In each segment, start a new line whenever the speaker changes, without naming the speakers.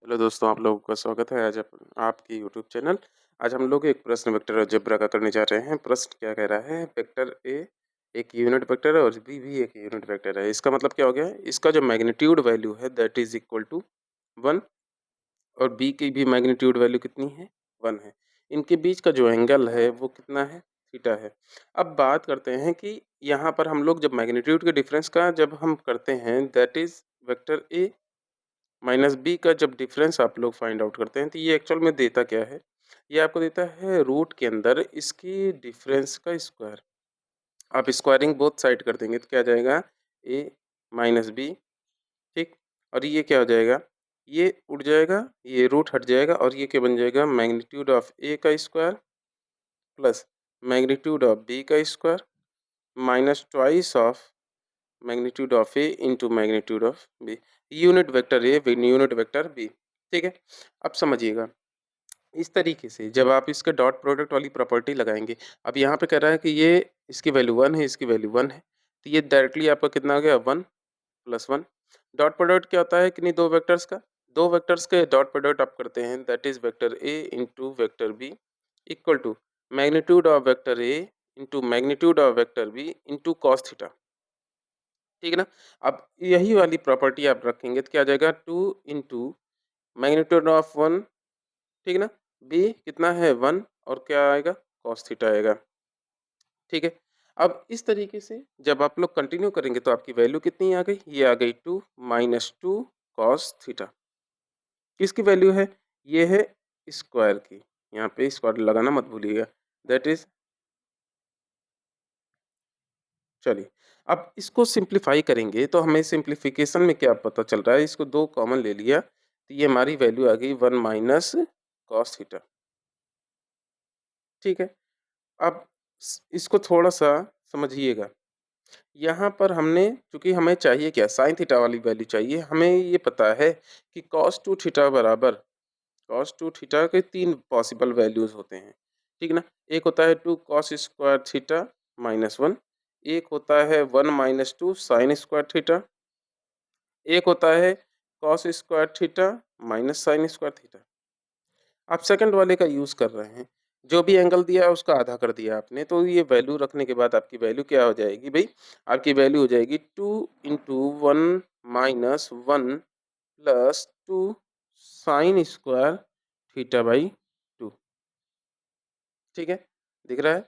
Hello दोस्तों, आप लोगों का स्वागत है आज आपके यूट्यूब चैनल। आज हम लोग एक प्रश्न वेक्टर अलजेब्रा का करने जा रहे हैं। प्रश्न क्या कह रहा है, वेक्टर ए एक यूनिट वेक्टर है और बी भी एक यूनिट वेक्टर है। इसका मतलब क्या हो गया, इसका जो मैग्नीट्यूड वैल्यू है दैट इज इक्वल टू 1 और बी की भी मैग्नीट्यूड वैल्यू कितनी है, 1 है। इनके बीच का जो एंगल है वो कितना है, थीटा है। अब बात करते हैं कि यहाँ पर हम लोग जब मैग्नीट्यूड के डिफरेंस का जब हम करते हैं that is vector a minus b का जब डिफरेंस आप लोग फाइंड आउट करते हैं तो ये एक्चुअल में देता क्या है, ये आपको देता है रूट के अंदर इसकी डिफरेंस का स्क्वायर। आप स्क्वायरिंग बोथ साइड कर देंगे तो क्या आ जाएगा, ए माइनस बी। ठीक, और ये क्या हो जाएगा, ये उड़ जाएगा, ये रूट हट जाएगा और ये क्या बन जाएगा, मैग्नीट्यूड ऑफ ए का square plus magnitude of B का square minus twice of magnitude of A into magnitude of B. Unit vector A unit vector B. ठीक है, अब समझिएगा इस तरीके से जब आप इसके डॉट प्रोडक्ट वाली प्रॉपर्टी लगाएंगे। अब यहाँ पे कह रहा है कि ये इसकी वैल्यू 1 है, इसकी वैल्यू 1 है, तो ये डायरेक्टली आपका कितना हो गया, 1 प्लस 1। डॉट प्रोडक्ट क्या होता है, किन्हीं दो वेक्टर्स का, दो वेक्टर्स के डॉट प्रोडक्ट आप करते हैं that is vector a into vector b equal to magnitude of vector a into magnitude of vector b into cos theta. ठीक है ना। अब यही वाली प्रॉपर्टी आप रखेंगे तो क्या आ जाएगा, 2 इंटू मैग्नीट्यूड ऑफ 1, ठीक है ना, बी कितना है 1 और क्या आएगा, कॉस थीटा आएगा। ठीक है, अब इस तरीके से जब आप लोग कंटिन्यू करेंगे तो आपकी वैल्यू कितनी आ गई, ये आ गई 2 माइनस 2 कॉस थीटा। किसकी वैल्यू है, ये है स्क्वायर की, यहाँ पे स्क्वायर लगाना मत भूलिएगा, दैट इज। चलिए, अब इसको सिंप्लीफाई करेंगे तो हमें सिंप्लीफिकेशन में क्या पता चल रहा है, इसको दो कॉमन ले लिया तो ये हमारी वैल्यू आ गई 1 माइनस कॉस थीटा। ठीक है, अब इसको थोड़ा सा समझिएगा। यहाँ पर हमने, चूंकि हमें चाहिए क्या, साइन थीटा वाली वैल्यू चाहिए, हमें ये पता है कि कॉस टू थीटा बराबर, कॉस टू थीटा के तीन पॉसिबल वैल्यूज होते हैं। ठीक ना, एक होता है 2 कॉस स्क्वायर थीटा माइनस 1, एक होता है 1 माइनस 2 साइन स्क्वायर थीटा, एक होता है cos square theta minus sine square theta. आप सेकंड वाले का यूज़ कर रहे हैं, जो भी एंगल दिया है उसका आधा कर दिया आपने, तो ये वैल्यू रखने के बाद आपकी वैल्यू क्या हो जाएगी भाई, आपकी वैल्यू हो जाएगी 2 into 1 minus 1 plus 2 sine square theta by 2। ठीक है, दिख रहा है।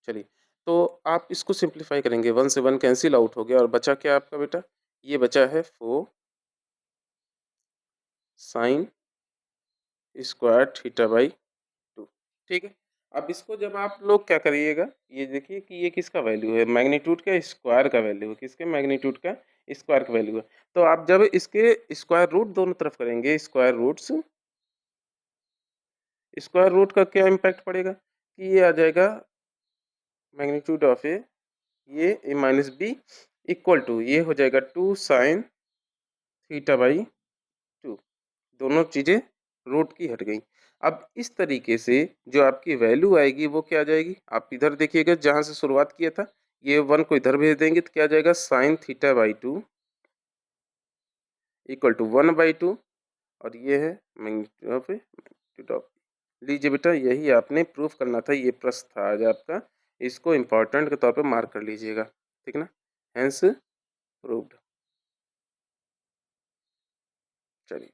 चलिए, तो आप इसको सिंप्लीफाई करेंगे, 1 से 1 कैंसिल आउट हो गया और बचा क्या आपका बेटा, ये बचा है 4 साइन स्क्वायर थीटा बाई 2। ठीक है, अब इसको जब आप लोग क्या करिएगा, ये देखिए कि ये किसका वैल्यू है, मैग्नीट्यूड का स्क्वायर का वैल्यू है, किसके मैग्नीट्यूड का स्क्वायर का वैल्यू है। तो आप जब इसके स्क्वायर रूट दोनों तरफ करेंगे, स्क्वायर रूट्स, स्क्वायर रूट का क्या इम्पैक्ट पड़ेगा कि ये आ जाएगा मैग्नीट्यूड ऑफ ये ए माइनस बी इक्वल टू ये हो जाएगा 2 साइन थीटा बाई 2। दोनों चीज़ें रूट की हट गई। अब इस तरीके से जो आपकी वैल्यू आएगी वो क्या आ जाएगी, आप इधर देखिएगा जहाँ से शुरुआत किया था, ये 1 को इधर भेज देंगे तो क्या आ जाएगा, sine theta by 2 equal to 1 by 2 और ये है मैग्नीट्यूड ऑफ। लीजिए बेटा, यही आपने प्रूफ करना था, ये प्रश्न था आज आपका, इसको इम्पोर्टेंट के तौर पे मार्क कर लीजिएगा। ठीक ना, हैंस प्रूव्ड। चलिए।